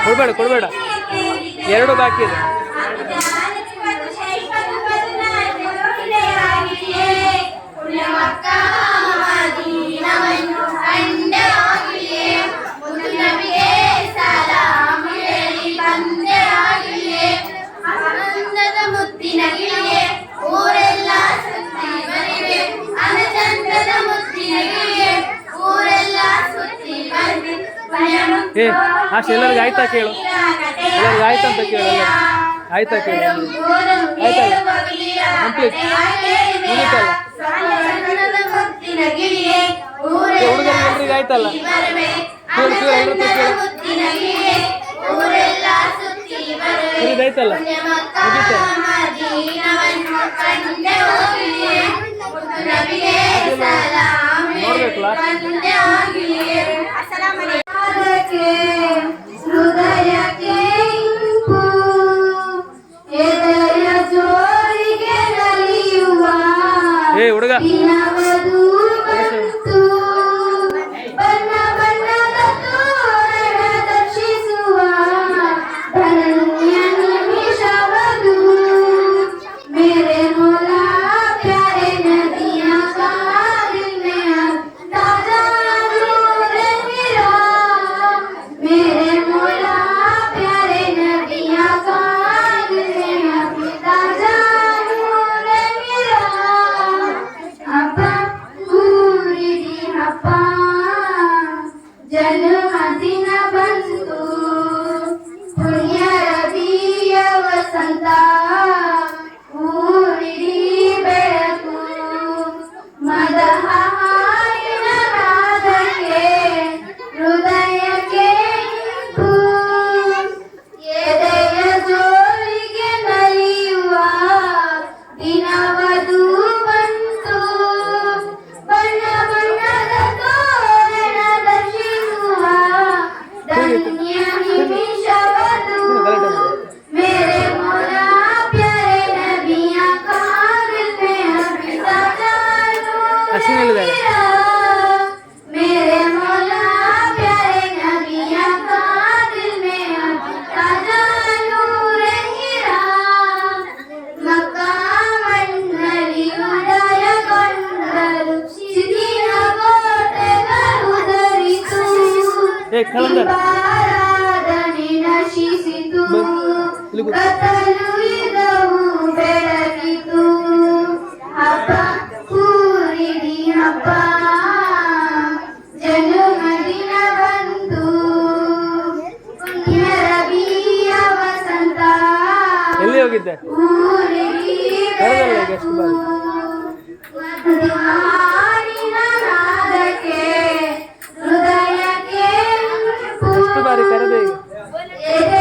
ಕೊಡಬೇಡ ಕೊಡಬೇಡ, ಎರಡು ಬಾಕಿ ಇದೆ. ಏ ಅಷ್ಟು ಎಲ್ಲರಿಗೂ ಆಯ್ತಾ ಕೇಳು, ಎಲ್ಲರಿಗೂ ಆಯ್ತಂತ ಕೇಳು, ಎಲ್ಲರಿಗೂ ಆಯ್ತಾ ಕೇಳು, ಆಯ್ತಲ್ಲ ಕಂಪ್ಲೀಟ್ ಮುಗೀತಲ್ಲ, ಹುಡುಗರಿಗೆ ಎಲ್ರಿಗೂ ಆಯ್ತಲ್ಲ ಕೇಳು ಕೇಳು ಎಲ್ಲರ ಕೇಳು, ಹುಡುಗ ಆಯ್ತಲ್ಲ ಮುಗೀತಲ್ಲ. ನೋಡ್ಬೇಕಲ್ಲ ಏ ಹುಡುಗ ಜನ್ಮದಿನ ಬಂತು ಪುಣ್ಯರವಿಯ ವಸಂತ, ಊರಿಡಿ ಬೆಳಕು ಮದಹ ಹಾಡಿನ ನಾದಕ್ಕೆ ಹೃದಯಕ್ಕೆ ಇಂಪು, ಎದೆಯ ಜೋಳಿಗೆ ನಲಿಯುವ ದಿನವದು ಬಂತು, ಬಣ್ಣ ಬಣ್ಣದ ತೋರಣ ದರ್ಶಿಸುವ ಧನ್ಯ ನಿಮಿಷವದು, मेरे मौला प्यारे नबिया काबिल में अभी ताजा नूर हीरा, मेरे मौला प्यारे नबिया काबिल में अभी ताजा नूर हीरा, मक्का मन्नली उदयಗೊಂಡರು ಸಿದ್ಧಿನ ಕೋಟೆಗಳು ಧರಿತು, ದೀಪಾರಾಧನೆ ನಶಿಸಿತು, ಕತ್ತಲು ಇದ್ದವು ಬೆಳಗಿತು, ಹಬ್ಬ ಕೂರಿಡಿ ಹಬ್ಬ ಜನ್ಮದಿನ ಬಂತು ಪುಣ್ಯರವಿಯ ವಸಂತ, ಎಲ್ಲಿ ಹೋಗಿದ್ದೆ ಊರಿಡಿ ಎಷ್ಟು ಬಾರಿ ಹಾಡಿನ ನಾದಕ್ಕೆ ಹೃದಯಕ್ಕೆ ಎಷ್ಟು ಬಾರಿ ಕರೆದೆ ಈಗ ಎದೆ